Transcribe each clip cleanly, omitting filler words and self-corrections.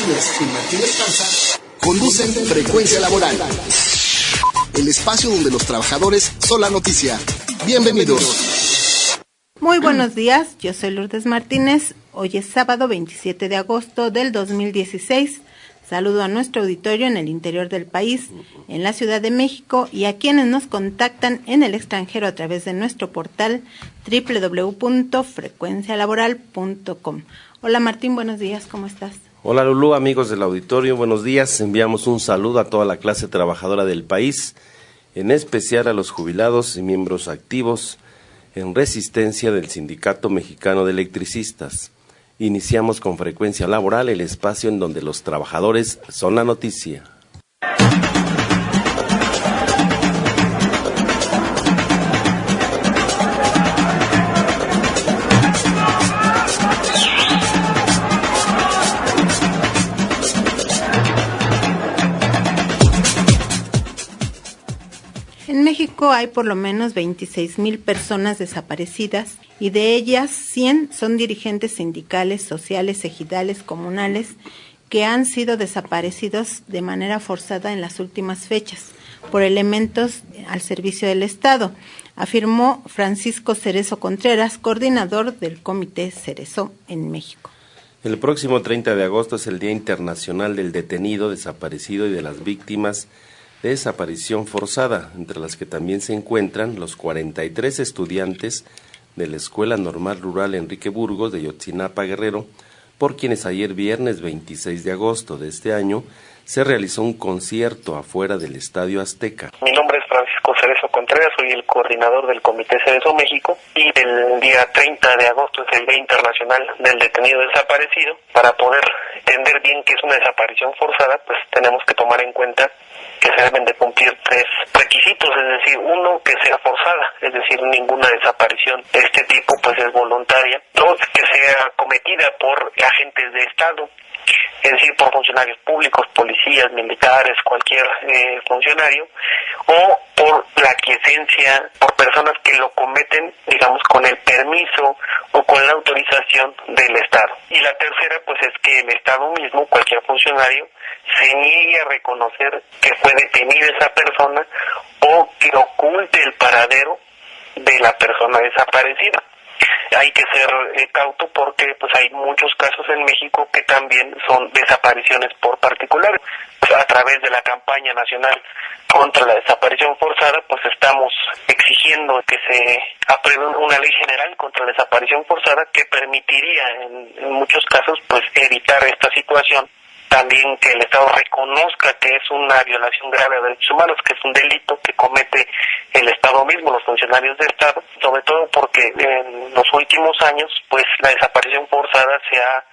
Martínez y Martín Esparza conducen Frecuencia Laboral, el espacio donde los trabajadores son la noticia. Bienvenidos. Muy buenos días, yo soy Lourdes Martínez. Hoy es sábado 27 de agosto del 2016. Saludo a nuestro auditorio en el interior del país, en la Ciudad de México y a quienes nos contactan en el extranjero a través de nuestro portal www.frecuencialaboral.com. Hola Martín, buenos días, ¿cómo estás? Hola Lulú, amigos del auditorio, buenos días. Enviamos un saludo a toda la clase trabajadora del país, en especial a los jubilados y miembros activos en resistencia del Sindicato Mexicano de Electricistas. Iniciamos con Frecuencia Laboral, el espacio en donde los trabajadores son la noticia. En México hay por lo menos 26,000 personas desaparecidas y de ellas 100 son dirigentes sindicales, sociales, ejidales, comunales que han sido desaparecidos de manera forzada en las últimas fechas por elementos al servicio del Estado, afirmó Francisco Cerezo Contreras, coordinador del Comité Cerezo en México. El próximo 30 de agosto es el Día Internacional del Detenido, Desaparecido y de las Víctimas de Desaparición Forzada, entre las que también se encuentran los 43 estudiantes de la Escuela Normal Rural Enrique Burgos de Yotzinapa, Guerrero, por quienes ayer viernes 26 de agosto de este año se realizó un concierto afuera del Estadio Azteca. Mi nombre es Francisco Cerezo Contreras, soy el coordinador del Comité Cerezo México y el día 30 de agosto es el Día Internacional del Detenido Desaparecido. Para poder entender bien qué es una desaparición forzada, pues tenemos que tomar en cuenta que se deben de cumplir 3 requisitos, es decir, uno, que sea forzada, es decir, ninguna desaparición de este tipo pues es voluntaria. 2, que sea cometida por agentes de Estado, es decir, por funcionarios públicos, policías, militares, cualquier funcionario, o por la quiesencia, por personas que lo cometen, digamos, con el permiso o con la autorización del Estado. Y la tercera, pues es que el Estado mismo, cualquier funcionario, se niegue a reconocer que fue detenida esa persona o que oculte el paradero de la persona desaparecida. Hay que ser cauto porque pues hay muchos casos en México que también son desapariciones por particulares. Pues, a través de la campaña nacional contra la desaparición forzada, pues estamos exigiendo que se apruebe una ley general contra la desaparición forzada que permitiría en muchos casos pues evitar esta situación. También que el Estado reconozca que es una violación grave de derechos humanos, que es un delito que comete el Estado mismo, los funcionarios del Estado, sobre todo porque en los últimos años, pues la desaparición forzada se ha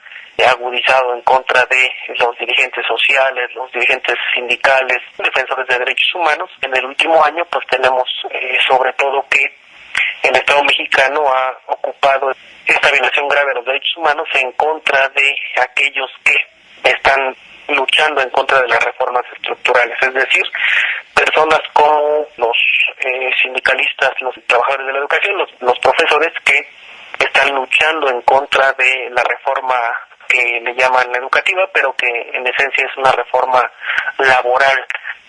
agudizado en contra de los dirigentes sociales, los dirigentes sindicales, defensores de derechos humanos. En el último año, pues tenemos sobre todo que el Estado mexicano ha ocupado esta violación grave de los derechos humanos en contra de aquellos que están luchando en contra de las reformas estructurales, es decir, personas como los sindicalistas, los trabajadores de la educación, los profesores que están luchando en contra de la reforma que le llaman educativa, pero que en esencia es una reforma laboral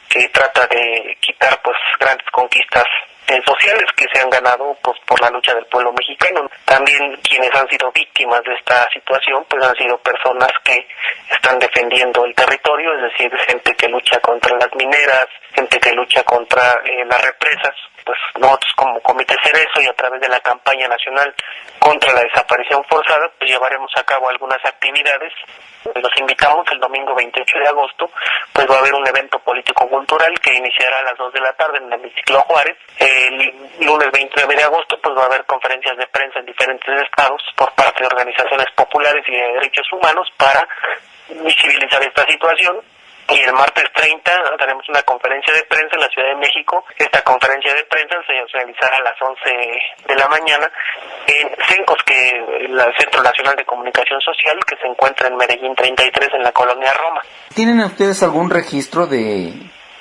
que trata de quitar pues grandes conquistas sociales que se han ganado pues por la lucha del pueblo mexicano. También quienes han sido víctimas de esta situación pues han sido personas que están defendiendo el territorio, es decir, gente que lucha contra las mineras, gente que lucha contra las represas. Pues nosotros como Comité Cerezo y a través de la campaña nacional contra la desaparición forzada pues llevaremos a cabo algunas actividades. Los invitamos el domingo 28 de agosto, pues va a haber un evento político-cultural que iniciará a las 2 de la tarde en el Hemiciclo Juárez. El lunes 29 de agosto pues va a haber conferencias de prensa en diferentes estados por parte de organizaciones populares y de derechos humanos para visibilizar esta situación. Y el martes 30 daremos una conferencia de prensa en la Ciudad de México. Esta conferencia de prensa se realizará a las 11 de la mañana en CENCOS, que es el Centro Nacional de Comunicación Social, que se encuentra en Medellín 33, en la colonia Roma. ¿Tienen ustedes algún registro de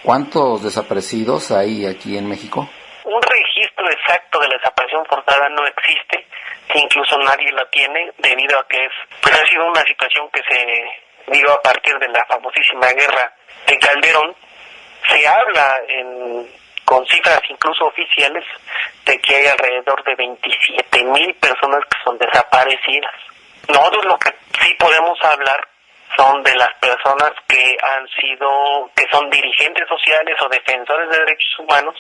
cuántos desaparecidos hay aquí en México? Un registro exacto de la desaparición forzada no existe, incluso nadie lo tiene, debido a que ha sido una situación que se dio a partir de la famosísima guerra de Calderón. Se habla con cifras incluso oficiales de que hay alrededor de 27,000 personas que son desaparecidas. Nosotros lo que sí podemos hablar son de las personas que son dirigentes sociales o defensores de derechos humanos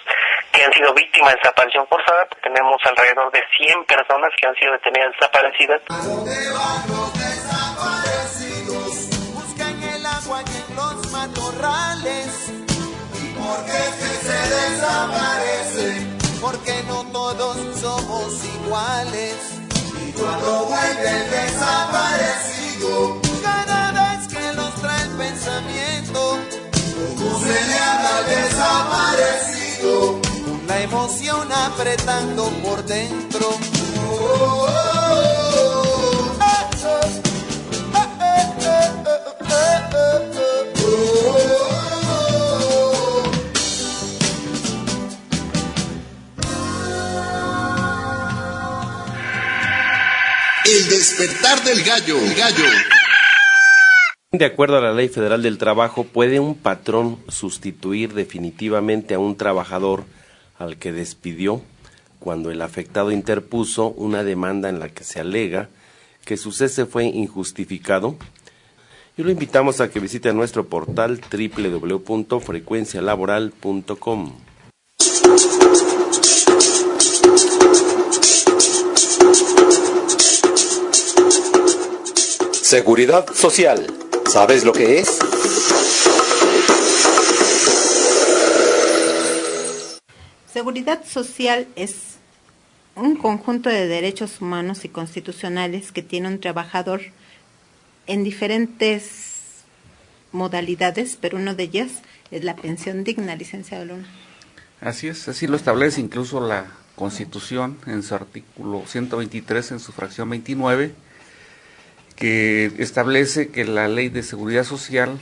que han sido víctimas de desaparición forzada. Tenemos alrededor de 100 personas que han sido detenidas desaparecidas. ¿A dónde van los desaparecidos? Buscan el agua y en los matorrales. ¿Y por qué es que se desaparecen? Porque no todos somos iguales. Y cuando vuelve el desaparecido, cada vez que los trae el pensamiento, ¿cómo se le habla al desaparecido? Con la emoción apretando por dentro. El despertar del gallo. De acuerdo a la Ley Federal del Trabajo, ¿puede un patrón sustituir definitivamente a un trabajador al que despidió cuando el afectado interpuso una demanda en la que se alega que su cese fue injustificado? Y lo invitamos a que visite nuestro portal www.frecuencialaboral.com. Seguridad Social. ¿Sabes lo que es? Seguridad social es un conjunto de derechos humanos y constitucionales que tiene un trabajador en diferentes modalidades, pero una de ellas es la pensión digna, licenciado Luna. Así es, así lo establece incluso la Constitución en su artículo 123, en su fracción 29, que establece que la Ley de Seguridad Social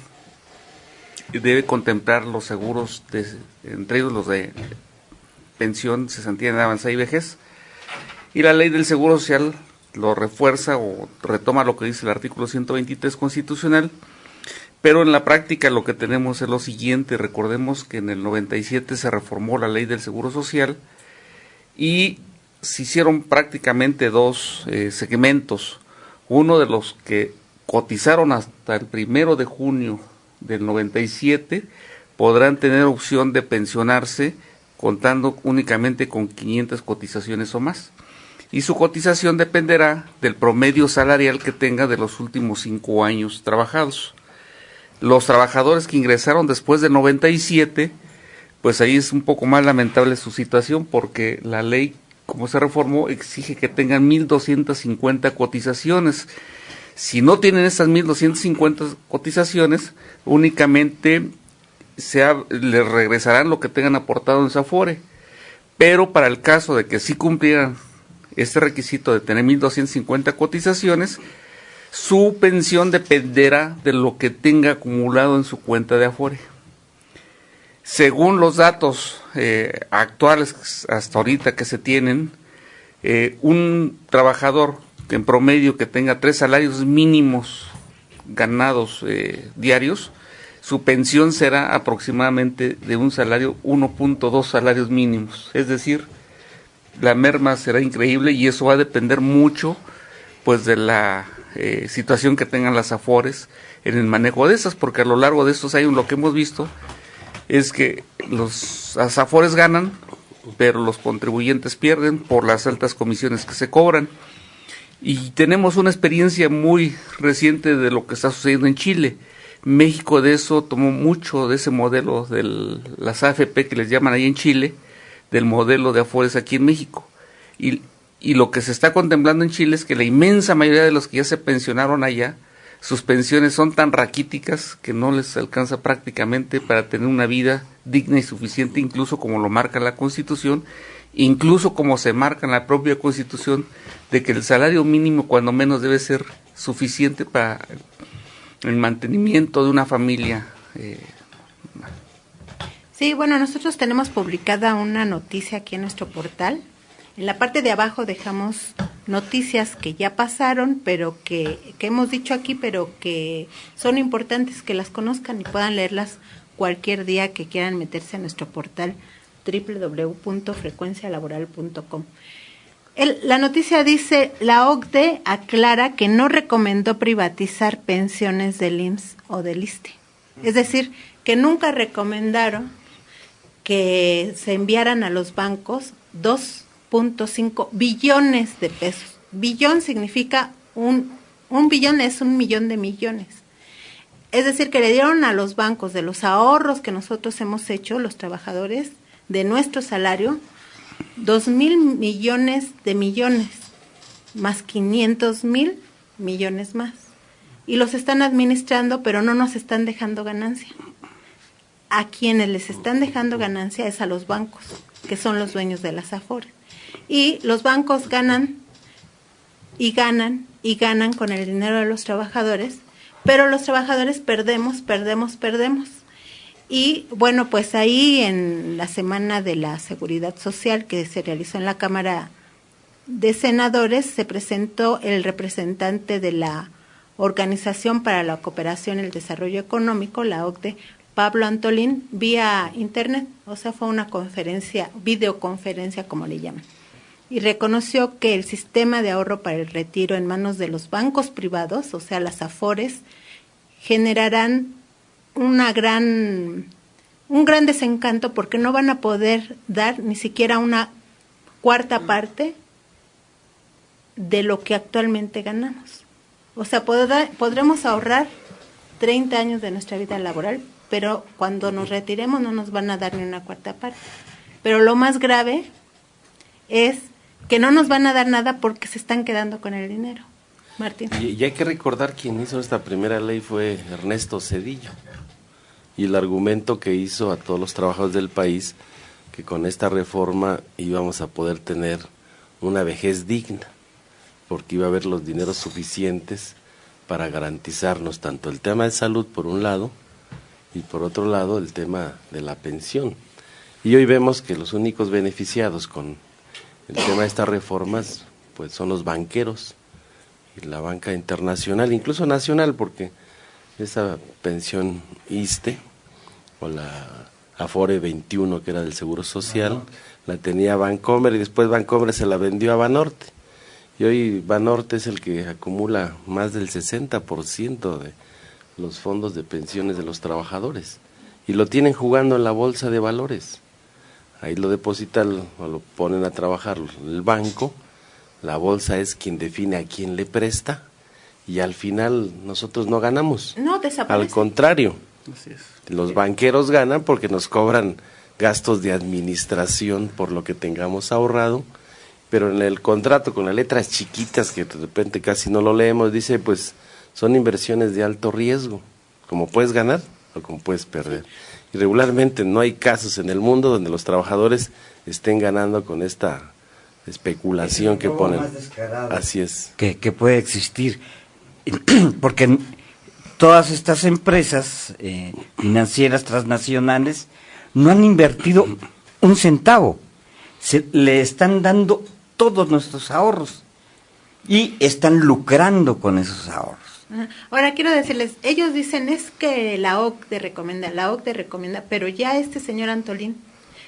debe contemplar los seguros, entre ellos los de pensión, cesantía en avanzada y vejez, y la Ley del Seguro Social lo refuerza o retoma lo que dice el artículo 123 constitucional, pero en la práctica lo que tenemos es lo siguiente. Recordemos que en el 97 se reformó la Ley del Seguro Social y se hicieron prácticamente dos segmentos. Uno de los que cotizaron hasta el 1 de junio del 97 podrán tener opción de pensionarse contando únicamente con 500 cotizaciones o más. Y su cotización dependerá del promedio salarial que tenga de los últimos 5 años trabajados. Los trabajadores que ingresaron después del 97, pues ahí es un poco más lamentable su situación, porque la ley, como se reformó, exige que tengan 1,250 cotizaciones. Si no tienen esas 1,250 cotizaciones, únicamente les regresarán lo que tengan aportado en su Afore. Pero para el caso de que sí cumplieran este requisito de tener 1,250 cotizaciones, su pensión dependerá de lo que tenga acumulado en su cuenta de Afore. Según los datos actuales hasta ahorita que se tienen, un trabajador que en promedio que tenga 3 salarios mínimos ganados diarios, su pensión será aproximadamente de un salario 1.2 salarios mínimos. Es decir, la merma será increíble y eso va a depender mucho pues de la situación que tengan las Afores en el manejo de esas, porque a lo largo de estos años lo que hemos visto es que las Afores ganan, pero los contribuyentes pierden por las altas comisiones que se cobran. Y tenemos una experiencia muy reciente de lo que está sucediendo en Chile. México de eso tomó mucho de ese modelo de las AFP que les llaman ahí en Chile, del modelo de Afores aquí en México. Y lo que se está contemplando en Chile es que la inmensa mayoría de los que ya se pensionaron allá, sus pensiones son tan raquíticas que no les alcanza prácticamente para tener una vida digna y suficiente, incluso como lo marca la Constitución, incluso como se marca en la propia Constitución, de que el salario mínimo cuando menos debe ser suficiente para el mantenimiento de una familia. Sí, bueno, nosotros tenemos publicada una noticia aquí en nuestro portal. En la parte de abajo dejamos noticias que ya pasaron, pero que hemos dicho aquí, pero que son importantes que las conozcan y puedan leerlas cualquier día que quieran meterse a nuestro portal www.frecuencialaboral.com. La noticia dice: la OCDE aclara que no recomendó privatizar pensiones del IMSS o del ISSSTE. Es decir, que nunca recomendaron que se enviaran a los bancos 2.5 billones de pesos. Billón significa un billón es 1 millón de millones. Es decir, que le dieron a los bancos de los ahorros que nosotros hemos hecho, los trabajadores, de nuestro salario, 2,000 millones de millones, más 500,000 millones más. Y los están administrando, pero no nos están dejando ganancia. A quienes les están dejando ganancia es a los bancos, que son los dueños de las Afores. Y los bancos ganan y ganan y ganan con el dinero de los trabajadores, pero los trabajadores perdemos. Y bueno, pues ahí en la Semana de la Seguridad Social que se realizó en la Cámara de Senadores, se presentó el representante de la Organización para la Cooperación y el Desarrollo Económico, la OCDE, Pablo Antolín, vía internet, o sea, fue una conferencia, videoconferencia como le llaman, y reconoció que el sistema de ahorro para el retiro en manos de los bancos privados, o sea, las Afores, generarán un gran desencanto porque no van a poder dar ni siquiera una cuarta parte de lo que actualmente ganamos. O sea, podremos ahorrar 30 años de nuestra vida laboral, pero cuando nos retiremos no nos van a dar ni una cuarta parte. Pero lo más grave es que no nos van a dar nada porque se están quedando con el dinero. Martín. Y hay que recordar quien hizo esta primera ley fue Ernesto Zedillo. Y el argumento que hizo a todos los trabajadores del país, que con esta reforma íbamos a poder tener una vejez digna, porque iba a haber los dineros suficientes para garantizarnos tanto el tema de salud por un lado, y por otro lado el tema de la pensión. Y hoy vemos que los únicos beneficiados con el tema de estas reformas pues son los banqueros y la banca internacional, incluso nacional, porque esa pensión ISSSTE o la Afore 21 que era del Seguro Social, la tenía Bancomer y después Bancomer se la vendió a Banorte. Y hoy Banorte es el que acumula más del 60% de los fondos de pensiones de los trabajadores y lo tienen jugando en la bolsa de valores. Ahí lo depositan o lo ponen a trabajar el banco, la bolsa es quien define a quién le presta y al final nosotros no ganamos. No, desaparece. Al contrario, Así es. los banqueros ganan porque nos cobran gastos de administración por lo que tengamos ahorrado, pero en el contrato con las letras chiquitas que de repente casi no lo leemos, dice pues son inversiones de alto riesgo, como puedes ganar o como puedes perder. Y regularmente no hay casos en el mundo donde los trabajadores estén ganando con esta especulación que ponen. Así es. Que puede existir, porque todas estas empresas financieras transnacionales no han invertido un centavo, le están dando todos nuestros ahorros y están lucrando con esos ahorros. Ahora quiero decirles, ellos dicen es que la OCDE recomienda, pero ya este señor Antolín,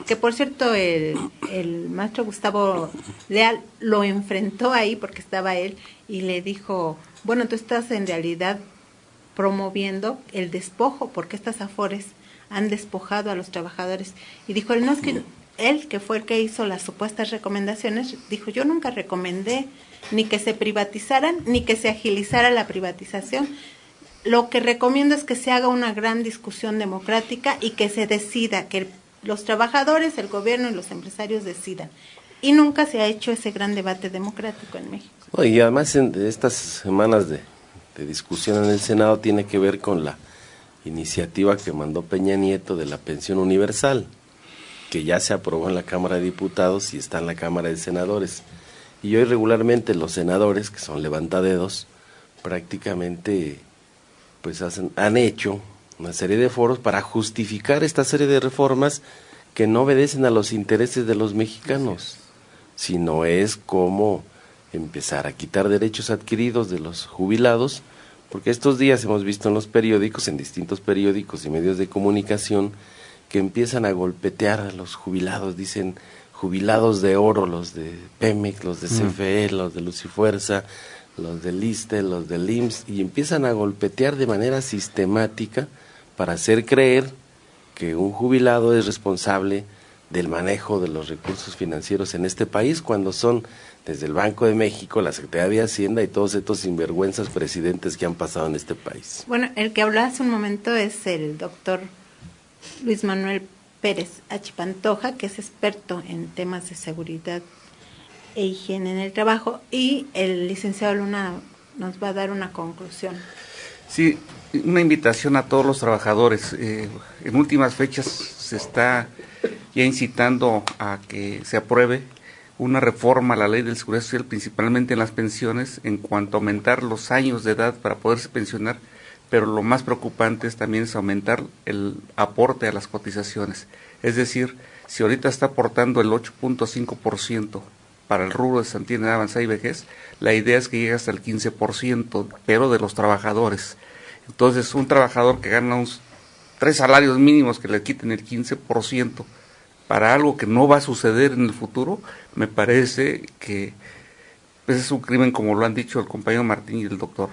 que por cierto el maestro Gustavo Leal lo enfrentó ahí porque estaba él y le dijo, bueno, tú estás en realidad promoviendo el despojo porque estas Afores han despojado a los trabajadores. Y dijo, él no es que él, que fue el que hizo las supuestas recomendaciones, dijo, yo nunca recomendé ni que se privatizaran, ni que se agilizara la privatización. Lo que recomiendo es que se haga una gran discusión democrática y que se decida, que los trabajadores, el gobierno y los empresarios decidan. Y nunca se ha hecho ese gran debate democrático en México. Y además en estas semanas de discusión en el Senado tiene que ver con la iniciativa que mandó Peña Nieto de la pensión universal, que ya se aprobó en la Cámara de Diputados y está en la Cámara de Senadores. Y hoy regularmente los senadores, que son levantadedos, prácticamente pues han hecho una serie de foros para justificar esta serie de reformas que no obedecen a los intereses de los mexicanos, sino es como empezar a quitar derechos adquiridos de los jubilados, porque estos días hemos visto en los periódicos, en distintos periódicos y medios de comunicación, que empiezan a golpetear a los jubilados, dicen jubilados de oro, los de Pemex, los de CFE, los de Luz y Fuerza, los del ISSSTE, los del IMSS, y empiezan a golpetear de manera sistemática para hacer creer que un jubilado es responsable del manejo de los recursos financieros en este país, cuando son desde el Banco de México, la Secretaría de Hacienda y todos estos sinvergüenzas presidentes que han pasado en este país. Bueno, el que habló hace un momento es el doctor Luis Manuel Pérez H. Pantoja, que es experto en temas de seguridad e higiene en el trabajo, y el licenciado Luna nos va a dar una conclusión. Sí, una invitación a todos los trabajadores. En últimas fechas se está ya incitando a que se apruebe una reforma a la ley de seguridad social, principalmente en las pensiones, en cuanto a aumentar los años de edad para poderse pensionar, pero lo más preocupante es también aumentar el aporte a las cotizaciones. Es decir, si ahorita está aportando el 8.5% para el rubro de cesantía en edad avanzada y vejez, la idea es que llegue hasta el 15%, pero de los trabajadores. Entonces, un trabajador que gana 3 salarios mínimos, que le quiten el 15% para algo que no va a suceder en el futuro, me parece que pues es un crimen, como lo han dicho el compañero Martín y el doctor.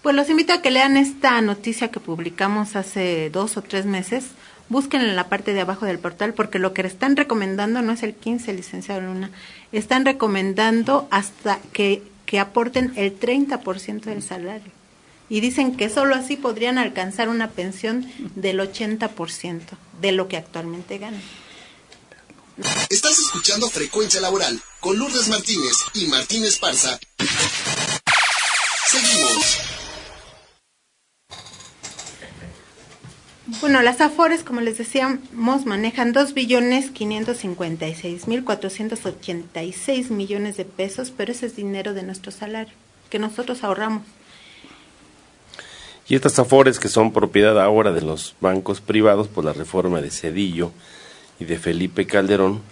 Pues los invito a que lean esta noticia que publicamos hace 2 o 3 meses. Búsquenla en la parte de abajo del portal, porque lo que le están recomendando no es el 15, licenciado Luna. Están recomendando hasta que aporten el 30% del salario. Y dicen que solo así podrían alcanzar una pensión del 80% de lo que actualmente ganan. Estás escuchando Frecuencia Laboral con Lourdes Martínez y Martín Esparza. Seguimos. Bueno, las AFORES, como les decíamos, manejan 2.556.486 millones de pesos, pero ese es dinero de nuestro salario, que nosotros ahorramos. Y estas AFORES, que son propiedad ahora de los bancos privados por la reforma de Zedillo y de Felipe Calderón,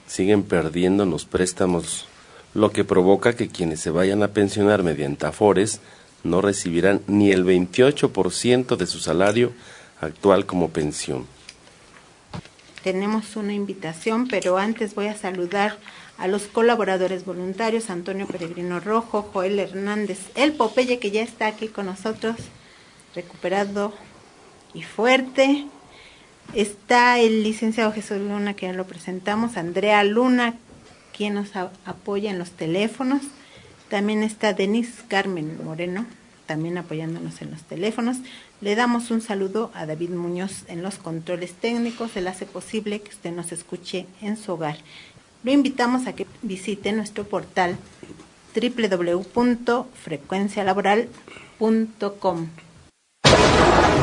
siguen perdiendo en los préstamos, lo que provoca que quienes se vayan a pensionar mediante AFORES no recibirán ni el 28% de su salario actual como pensión. Tenemos una invitación, pero antes voy a saludar a los colaboradores voluntarios: Antonio Peregrino Rojo, Joel Hernández, el Popeye, que ya está aquí con nosotros, recuperado y fuerte. Está el licenciado Jesús Luna, que ya lo presentamos, Andrea Luna, quien nos apoya en los teléfonos. También está Denise Carmen Moreno, también apoyándonos en los teléfonos. Le damos un saludo a David Muñoz en los controles técnicos. Él hace posible que usted nos escuche en su hogar. Lo invitamos a que visite nuestro portal www.frecuencialaboral.com.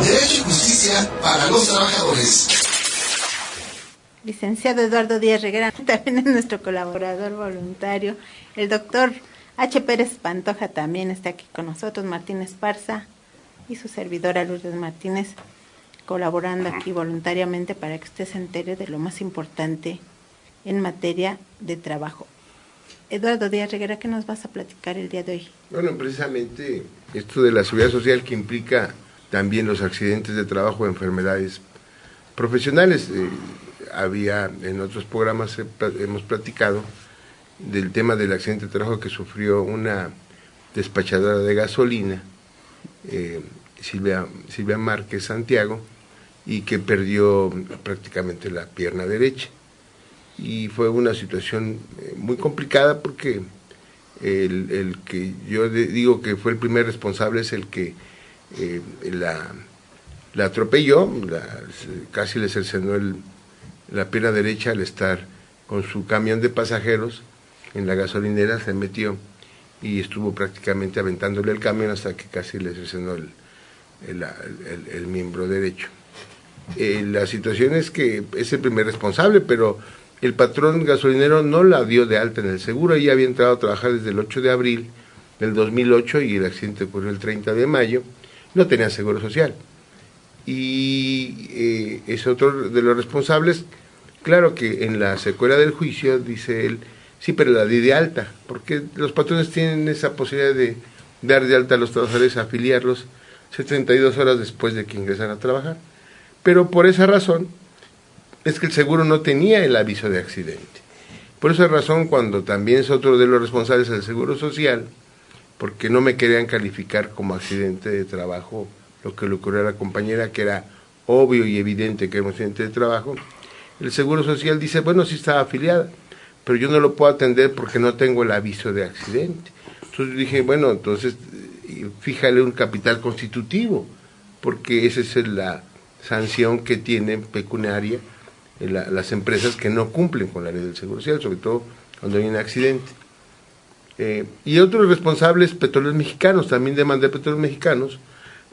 Derecho y justicia para los trabajadores. Licenciado Eduardo Díaz Reguera también es nuestro colaborador voluntario. El doctor H. Pérez Pantoja también está aquí con nosotros. Martín Esparza y su servidora Lourdes Martínez, colaborando aquí voluntariamente para que usted se entere de lo más importante en materia de trabajo. Eduardo Díaz Reguera, ¿qué nos vas a platicar el día de hoy? Bueno, precisamente esto de la seguridad social, que implica también los accidentes de trabajo o enfermedades profesionales. Había en otros programas hemos platicado del tema del accidente de trabajo que sufrió una despachadora de gasolina, Silvia Márquez Santiago, y que perdió prácticamente la pierna derecha. Y fue una situación muy complicada, porque el que yo digo que fue el primer responsable es el que la atropelló, casi le cercenó la pierna derecha al estar con su camión de pasajeros en la gasolinera. Se metió y estuvo prácticamente aventándole el camión hasta que casi le cercenó el miembro derecho. La situación es que es el primer responsable, pero el patrón gasolinero no la dio de alta en el seguro. Ella había entrado a trabajar desde el 8 de abril del 2008 y el accidente ocurrió el 30 de mayo. No tenía seguro social. Y es otro de los responsables. Claro que en la secuela del juicio, dice él, Sí, pero la di de alta, porque los patrones tienen esa posibilidad de dar de alta a los trabajadores, afiliarlos 72 horas después de que ingresan a trabajar. Pero por esa razón es que el seguro no tenía el aviso de accidente. Por esa razón, cuando también es otro de los responsables del Seguro Social, porque no me querían calificar como accidente de trabajo, lo que le ocurrió a la compañera, que era obvio y evidente que era un accidente de trabajo, el Seguro Social dice, bueno, sí estaba afiliada, pero yo no lo puedo atender porque no tengo el aviso de accidente. Entonces dije, bueno, entonces fíjale un capital constitutivo, porque esa es la sanción que tienen pecuniaria las empresas que no cumplen con la ley del Seguro Social, sobre todo cuando hay un accidente. Y otros responsables, Petróleos Mexicanos, también demandé Petróleos Mexicanos,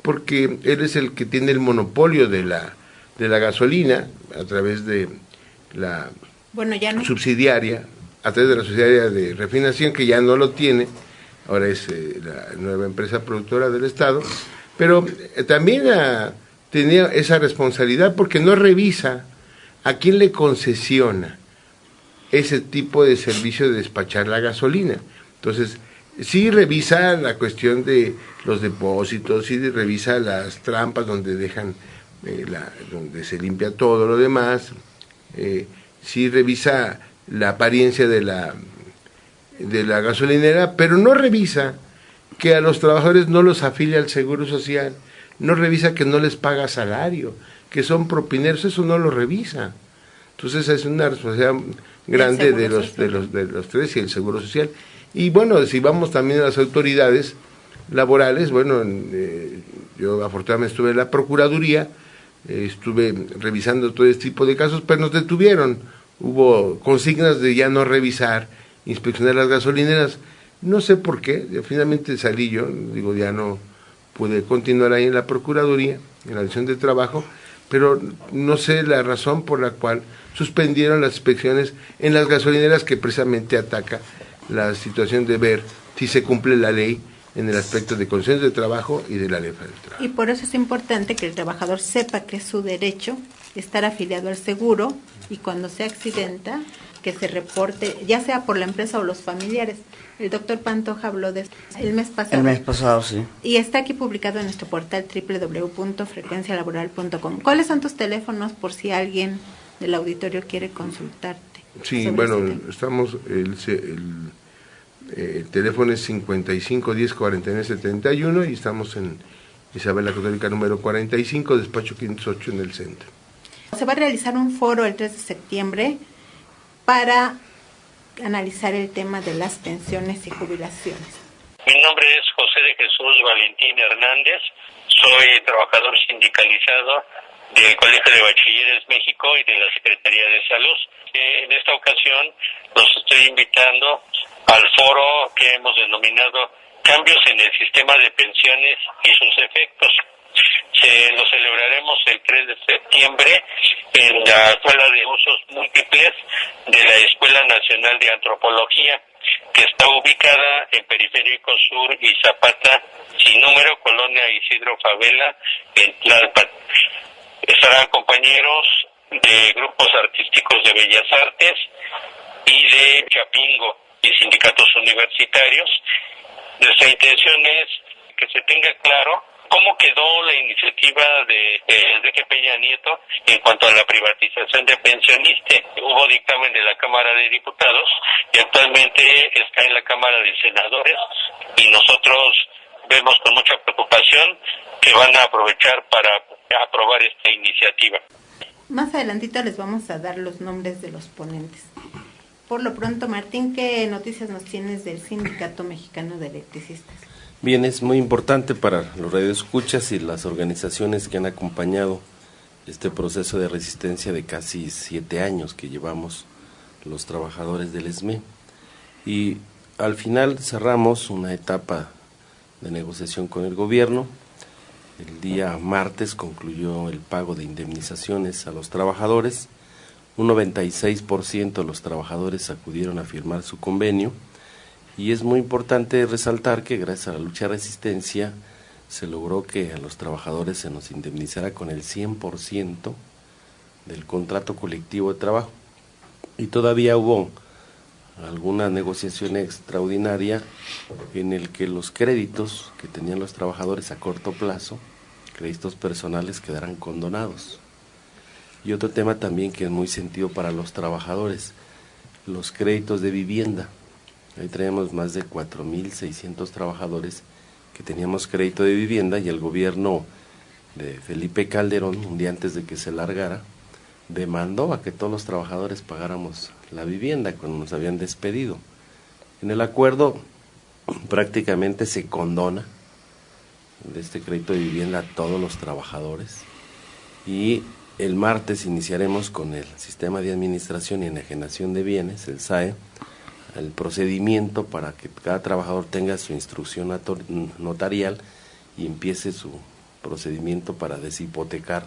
porque él es el que tiene el monopolio de la gasolina a través de la subsidiaria, a través de la subsidiaria de refinación, que ya no lo tiene, ahora es la nueva empresa productora del Estado, pero también tenía esa responsabilidad porque no revisa a quién le concesiona ese tipo de servicio de despachar la gasolina. Entonces, sí revisa la cuestión de los depósitos, sí revisa las trampas donde dejan, donde se limpia todo lo demás, sí revisa la apariencia de la gasolinera, pero no revisa que a los trabajadores no los afilia al Seguro Social, no revisa que no les paga salario, que son propineros, eso no lo revisa. Entonces es una responsabilidad grande de los tres y el Seguro Social. Y bueno, si vamos también a las autoridades laborales, bueno, yo afortunadamente estuve en la Procuraduría, estuve revisando todo este tipo de casos, pero nos detuvieron. Hubo consignas de ya no revisar, inspeccionar las gasolineras. No sé por qué, finalmente salí yo, digo, ya no pude continuar ahí en la Procuraduría, en la Dirección de Trabajo, pero no sé la razón por la cual suspendieron las inspecciones en las gasolineras, que precisamente ataca la situación de ver si se cumple la ley en el aspecto de condiciones de trabajo y de la ley del trabajo. Y por eso es importante que el trabajador sepa que es su derecho estar afiliado al seguro, y cuando se accidenta, que se reporte, ya sea por la empresa o los familiares. El doctor Pantoja habló de esto el mes pasado. El mes pasado, sí. Y está aquí publicado en nuestro portal www.frecuencialaboral.com. ¿Cuáles son tus teléfonos por si alguien del auditorio quiere consultarte? Sí, bueno, estamos, el teléfono es 55 10 49 71 y estamos en Isabel la Católica número 45, despacho 508 en el centro. Se va a realizar un foro el 3 de septiembre para analizar el tema de las pensiones y jubilaciones. Mi nombre es José de Jesús Valentín Hernández, soy trabajador sindicalizado del Colegio de Bachilleres México y de la Secretaría de Salud. En esta ocasión los estoy invitando al foro que hemos denominado Cambios en el Sistema de Pensiones y sus Efectos. Lo celebraremos el 3 de septiembre en la Escuela de Usos Múltiples de la Escuela Nacional de Antropología, que está ubicada en Periférico Sur y Zapata, sin número, Colonia Isidro Favela, en Tlalpan. Estarán compañeros de grupos artísticos de Bellas Artes y de Chapingo y sindicatos universitarios. Nuestra intención es que se tenga claro cómo quedó la iniciativa de Enrique Peña Nieto en cuanto a la privatización de pensionistas. Hubo dictamen de la Cámara de Diputados y actualmente está en la Cámara de Senadores, y nosotros vemos con mucha preocupación que van a aprovechar para aprobar esta iniciativa. Más adelantito les vamos a dar los nombres de los ponentes. Por lo pronto, Martín, ¿qué noticias nos tienes del Sindicato Mexicano de Electricistas? Bien, es muy importante para los radioescuchas y las organizaciones que han acompañado este proceso de resistencia de casi 7 años que llevamos los trabajadores del ESME. Y al final cerramos una etapa de negociación con el gobierno. El día martes concluyó el pago de indemnizaciones a los trabajadores. Un 96% de los trabajadores acudieron a firmar su convenio. Y es muy importante resaltar que gracias a la lucha de resistencia se logró que a los trabajadores se nos indemnizara con el 100% del contrato colectivo de trabajo. Y todavía hubo alguna negociación extraordinaria en el que los créditos que tenían los trabajadores a corto plazo, créditos personales, quedaran condonados. Y otro tema también que es muy sentido para los trabajadores, los créditos de vivienda. Ahí traemos más de 4.600 trabajadores que teníamos crédito de vivienda, y el gobierno de Felipe Calderón, un día antes de que se largara, demandó a que todos los trabajadores pagáramos la vivienda cuando nos habían despedido. En el acuerdo prácticamente se condona de este crédito de vivienda a todos los trabajadores, y el martes iniciaremos con el Sistema de Administración y Enajenación de Bienes, el SAE, el procedimiento para que cada trabajador tenga su instrucción notarial y empiece su procedimiento para deshipotecar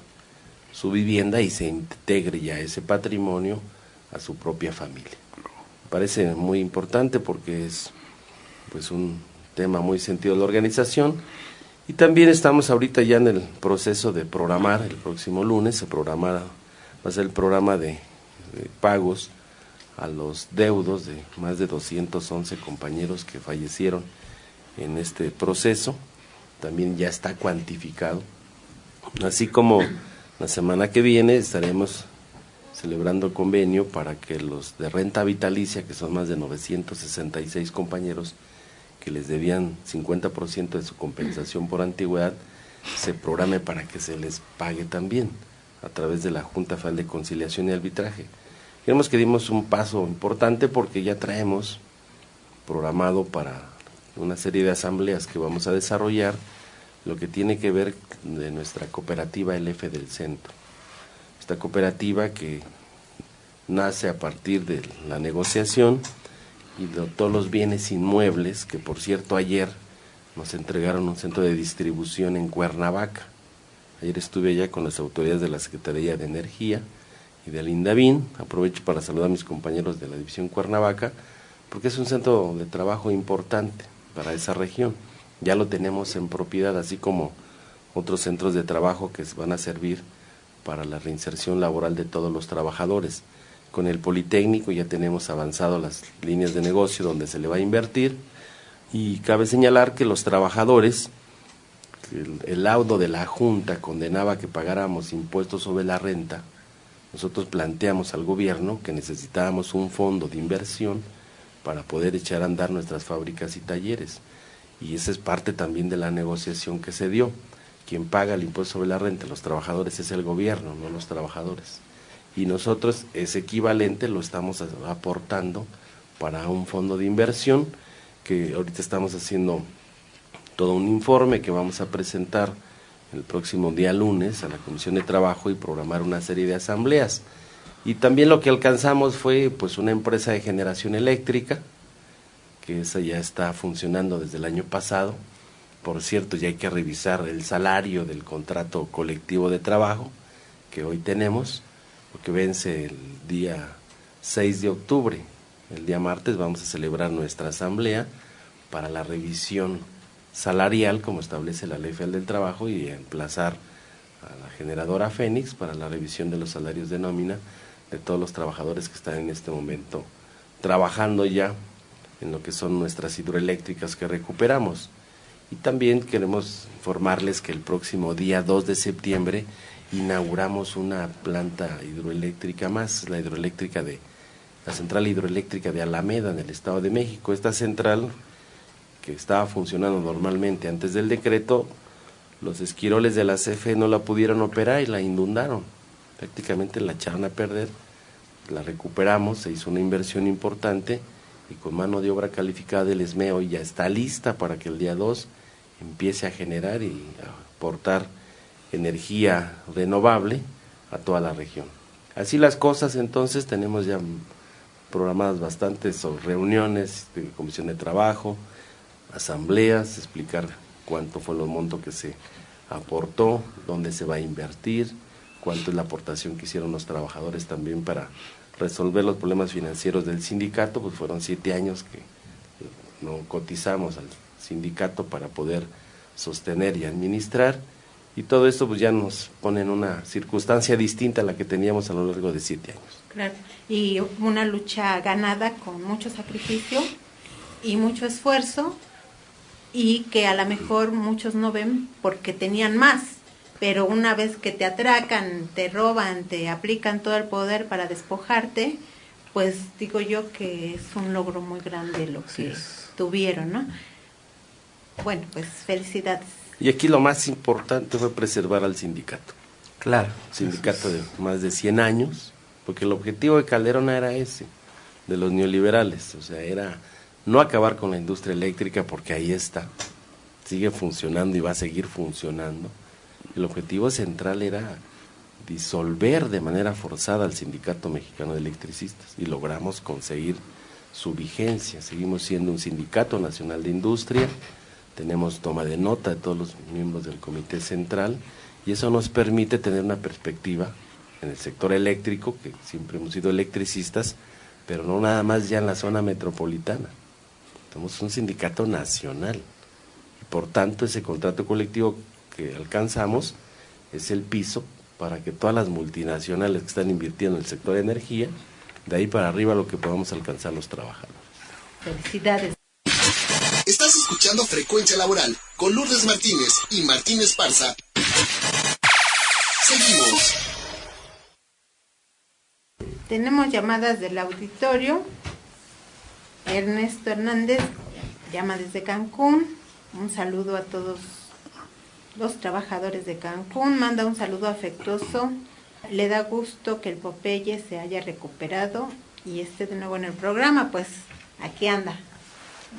su vivienda y se integre ya ese patrimonio a su propia familia. Me parece muy importante porque es pues un tema muy sentido de la organización. Y también estamos ahorita ya en el proceso de programar, el próximo lunes va a ser el programa de pagos a los deudos de más de 211 compañeros que fallecieron en este proceso. También ya está cuantificado, así como la semana que viene estaremos celebrando el convenio para que los de renta vitalicia, que son más de 966 compañeros, que les debían 50% de su compensación por antigüedad, se programe para que se les pague también a través de la Junta Federal de Conciliación y Arbitraje. Creemos que dimos un paso importante porque ya traemos programado para una serie de asambleas que vamos a desarrollar lo que tiene que ver de nuestra cooperativa El F del Centro. Esta cooperativa que nace a partir de la negociación y de todos los bienes inmuebles, que por cierto ayer nos entregaron un centro de distribución en Cuernavaca. Ayer estuve allá con las autoridades de la Secretaría de Energía y del INDAVIN. Aprovecho para saludar a mis compañeros de la División Cuernavaca, porque es un centro de trabajo importante para esa región. Ya lo tenemos en propiedad, así como otros centros de trabajo que van a servir para la reinserción laboral de todos los trabajadores. Con el Politécnico ya tenemos avanzado las líneas de negocio donde se le va a invertir, y cabe señalar que los trabajadores, el laudo de la Junta condenaba que pagáramos impuestos sobre la renta. Nosotros planteamos al gobierno que necesitábamos un fondo de inversión para poder echar a andar nuestras fábricas y talleres, y esa es parte también de la negociación que se dio. Quien paga el impuesto sobre la renta, los trabajadores, es el gobierno, no los trabajadores. Y nosotros ese equivalente lo estamos aportando para un fondo de inversión, que ahorita estamos haciendo todo un informe que vamos a presentar el próximo día lunes a la Comisión de Trabajo y programar una serie de asambleas. Y también lo que alcanzamos fue pues una empresa de generación eléctrica, que esa ya está funcionando desde el año pasado. Por cierto, ya hay que revisar el salario del contrato colectivo de trabajo que hoy tenemos, porque vence el día 6 de octubre. El día martes vamos a celebrar nuestra asamblea para la revisión salarial, como establece la Ley Federal del Trabajo, y emplazar a la generadora Fénix para la revisión de los salarios de nómina de todos los trabajadores que están en este momento trabajando ya en lo que son nuestras hidroeléctricas que recuperamos. Y también queremos informarles que el próximo día 2 de septiembre inauguramos una planta hidroeléctrica más, la central hidroeléctrica de Alameda, en el Estado de México. Esta central, que estaba funcionando normalmente antes del decreto, los esquiroles de la CFE no la pudieron operar y la inundaron, prácticamente la echaron a perder. La recuperamos, se hizo una inversión importante y con mano de obra calificada del SMEO ya está lista para que el día 2 empiece a generar y a aportar energía renovable a toda la región. Así las cosas, entonces tenemos ya programadas bastantes reuniones de comisión de trabajo, asambleas, explicar cuánto fue el monto que se aportó, dónde se va a invertir, cuánto es la aportación que hicieron los trabajadores también para resolver los problemas financieros del sindicato. Pues fueron 7 años que no cotizamos al sindicato para poder sostener y administrar, y todo esto pues ya nos pone en una circunstancia distinta a la que teníamos a lo largo de 7 años. Claro, y una lucha ganada con mucho sacrificio y mucho esfuerzo, y que a lo mejor muchos no ven porque tenían más, pero una vez que te atracan, te roban, te aplican todo el poder para despojarte, pues digo yo que es un logro muy grande lo que tuvieron, ¿no? Bueno, pues felicidades. Y aquí lo más importante fue preservar al sindicato. Claro. Sindicato de más de 100 años, porque el objetivo de Calderón era ese, de los neoliberales, o sea, era no acabar con la industria eléctrica, porque ahí está, sigue funcionando y va a seguir funcionando. El objetivo central era disolver de manera forzada al Sindicato Mexicano de Electricistas, y logramos conseguir su vigencia. Seguimos siendo un sindicato nacional de industria, tenemos toma de nota de todos los miembros del Comité Central, y eso nos permite tener una perspectiva en el sector eléctrico, que siempre hemos sido electricistas, pero no nada más ya en la zona metropolitana. Somos un sindicato nacional, y por tanto ese contrato colectivo que alcanzamos es el piso para que todas las multinacionales que están invirtiendo en el sector de energía, de ahí para arriba lo que podamos alcanzar los trabajadores. Felicidades. Estás escuchando Frecuencia Laboral con Lourdes Martínez y Martín Esparza. Seguimos. Tenemos llamadas del auditorio. Ernesto Hernández llama desde Cancún. Un saludo a todos los trabajadores de Cancún. Manda un saludo afectuoso. Le da gusto que el Popeye se haya recuperado y esté de nuevo en el programa. Pues aquí anda,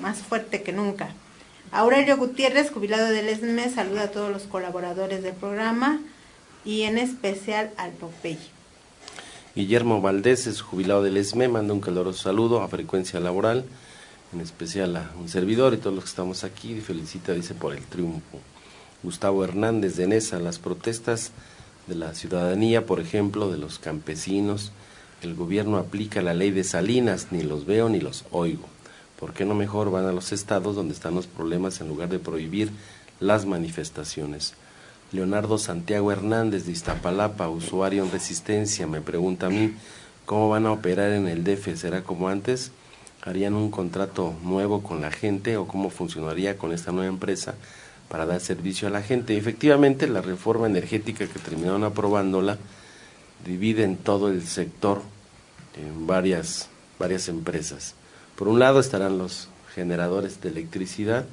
más fuerte que nunca. Aurelio Gutiérrez, jubilado del ESME, saluda a todos los colaboradores del programa y en especial al Popeye. Guillermo Valdés es jubilado del ESME, manda un caluroso saludo a Frecuencia Laboral, en especial a un servidor y todos los que estamos aquí, y felicita, dice, por el triunfo. Gustavo Hernández de Nesa, las protestas de la ciudadanía, por ejemplo, de los campesinos, el gobierno aplica la ley de Salinas, ni los veo ni los oigo. ¿Por qué no mejor van a los estados donde están los problemas en lugar de prohibir las manifestaciones? Leonardo Santiago Hernández de Iztapalapa, usuario en Resistencia, me pregunta a mí, ¿cómo van a operar en el DF? ¿Será como antes? ¿Harían un contrato nuevo con la gente o cómo funcionaría con esta nueva empresa para dar servicio a la gente? Y efectivamente, la reforma energética que terminaron aprobándola divide en todo el sector en varias empresas. Por un lado estarán los generadores de electricidad,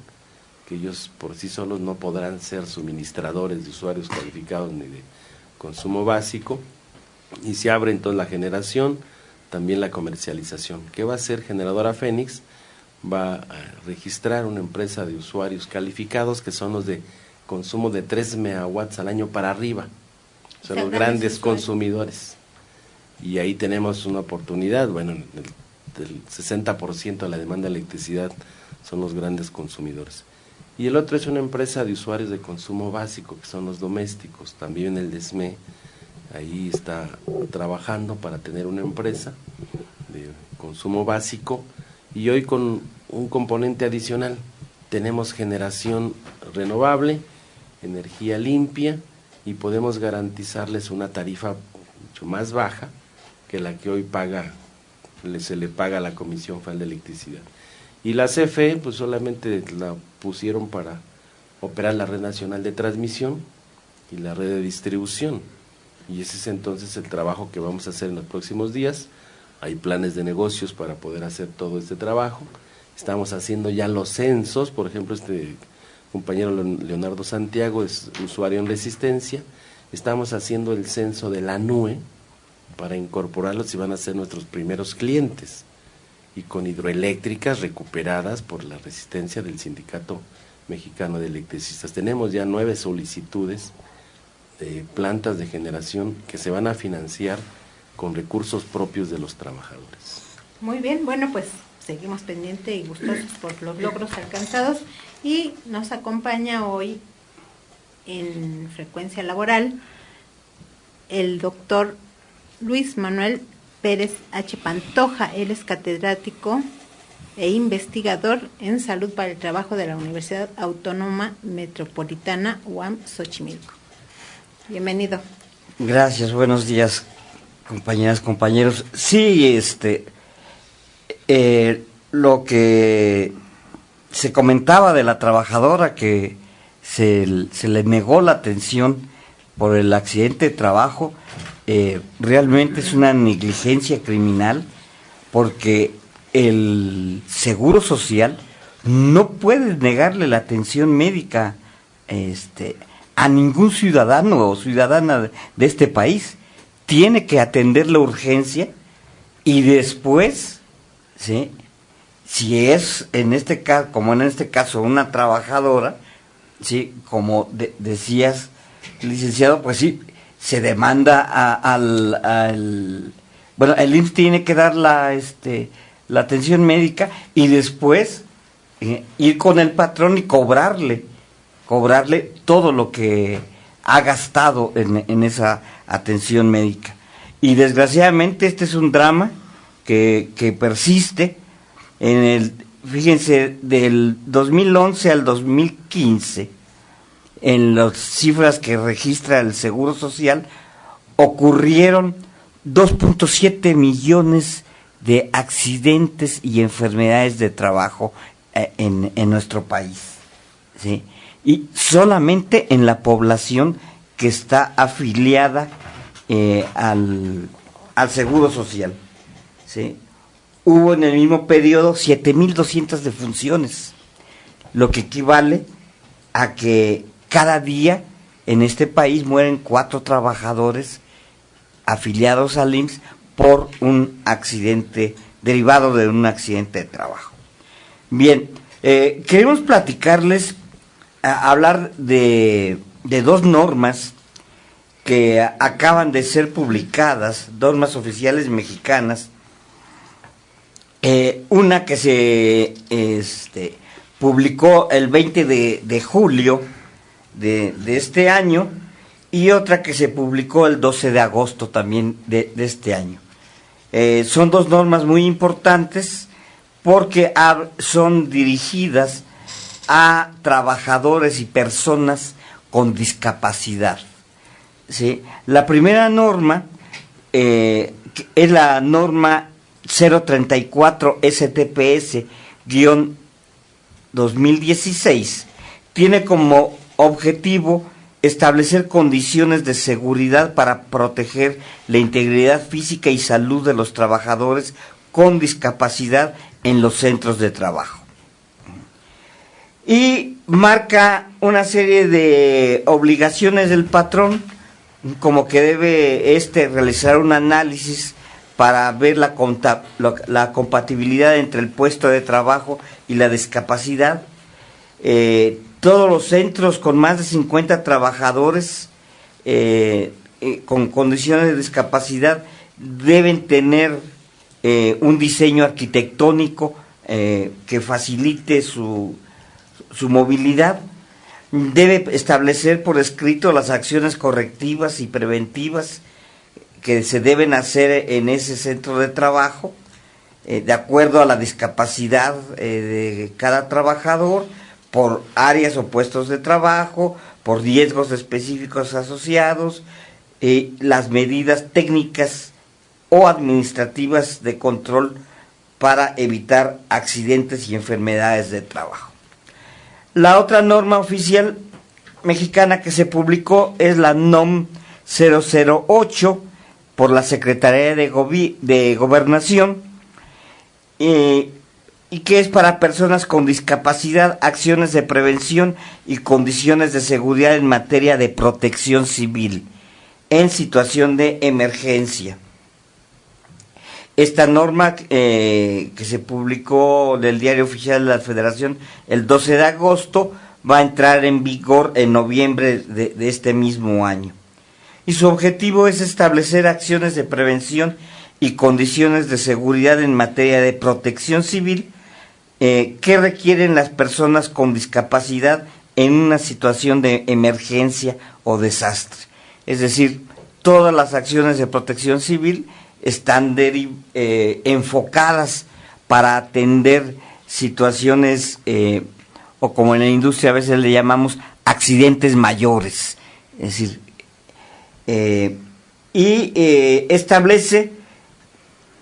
que ellos por sí solos no podrán ser suministradores de usuarios calificados ni de consumo básico, y se abre entonces la generación, también la comercialización. ¿Qué va a hacer Generadora Fénix? Va a registrar una empresa de usuarios calificados que son los de consumo de 3 megawatts al año para arriba, son los grandes consumidores, y ahí tenemos una oportunidad. Bueno, del 60% de la demanda de electricidad son los grandes consumidores. Y el otro es una empresa de usuarios de consumo básico, que son los domésticos, también el DESME, ahí está trabajando para tener una empresa de consumo básico, y hoy con un componente adicional, tenemos generación renovable, energía limpia, y podemos garantizarles una tarifa mucho más baja que la que hoy se le paga a la Comisión Federal de Electricidad. Y la CFE pues solamente la pusieron para operar la red nacional de transmisión y la red de distribución, y ese es entonces el trabajo que vamos a hacer en los próximos días. Hay planes de negocios para poder hacer todo este trabajo. Estamos haciendo ya los censos, por ejemplo, este compañero Leonardo Santiago es usuario en Resistencia. Estamos haciendo el censo de la NUE para incorporarlos y van a ser nuestros primeros clientes, y con hidroeléctricas recuperadas por la resistencia del Sindicato Mexicano de Electricistas. Tenemos ya 9 solicitudes de plantas de generación que se van a financiar con recursos propios de los trabajadores. Muy bien, bueno, pues seguimos pendientes y gustosos por los logros alcanzados, y nos acompaña hoy en Frecuencia Laboral el doctor Luis Manuel Pérez H. Pantoja. Él es catedrático e investigador en salud para el trabajo de la Universidad Autónoma Metropolitana UAM Xochimilco. Bienvenido. Gracias, buenos días, compañeras, compañeros. Sí, lo que se comentaba de la trabajadora que se le negó la atención por el accidente de trabajo, realmente es una negligencia criminal, porque el Seguro Social no puede negarle la atención médica a ningún ciudadano o ciudadana de este país. Tiene que atender la urgencia y después, ¿sí?, si es en este caso, como en este caso, una trabajadora, sí, como decías, licenciado, pues sí, se demanda bueno, el IMSS tiene que dar la atención médica y después ir con el patrón y cobrarle todo lo que ha gastado en esa atención médica. Y desgraciadamente este es un drama que persiste. Fíjense, del 2011 al 2015, en las cifras que registra el Seguro Social, ocurrieron 2.7 millones de accidentes y enfermedades de trabajo en nuestro país, ¿sí? Y solamente en la población que está afiliada al Seguro Social, ¿sí? Hubo en el mismo periodo 7.200 defunciones, lo que equivale a que cada día en este país mueren 4 trabajadores afiliados al IMSS por un accidente, derivado de un accidente de trabajo. Bien, queremos platicarles, hablar de 2 normas que acaban de ser publicadas, normas oficiales mexicanas. Una que se publicó el 20 de julio de este año, y otra que se publicó el 12 de agosto también de este año. Son 2 normas muy importantes porque son dirigidas a trabajadores y personas con discapacidad, ¿sí? La primera norma es la norma 034 STPS-2016, tiene como objetivo establecer condiciones de seguridad para proteger la integridad física y salud de los trabajadores con discapacidad en los centros de trabajo. Y marca una serie de obligaciones del patrón, como que debe realizar un análisis para ver la compatibilidad entre el puesto de trabajo y la discapacidad. Todos los centros con más de 50 trabajadores con condiciones de discapacidad deben tener un diseño arquitectónico que facilite su movilidad. Debe establecer por escrito las acciones correctivas y preventivas que se deben hacer en ese centro de trabajo, de acuerdo a la discapacidad de cada trabajador, por áreas o puestos de trabajo, por riesgos específicos asociados, las medidas técnicas o administrativas de control para evitar accidentes y enfermedades de trabajo. La otra norma oficial mexicana que se publicó es la NOM 008 por la Secretaría de Gobernación, y que es para personas con discapacidad, acciones de prevención y condiciones de seguridad en materia de protección civil en situación de emergencia. Esta norma que se publicó en el Diario Oficial de la Federación el 12 de agosto va a entrar en vigor en noviembre de este mismo año. Y su objetivo es establecer acciones de prevención y condiciones de seguridad en materia de protección civil que requieren las personas con discapacidad en una situación de emergencia o desastre. Es decir, todas las acciones de protección civil están enfocadas para atender situaciones, o como en la industria a veces le llamamos accidentes mayores. Es decir, establece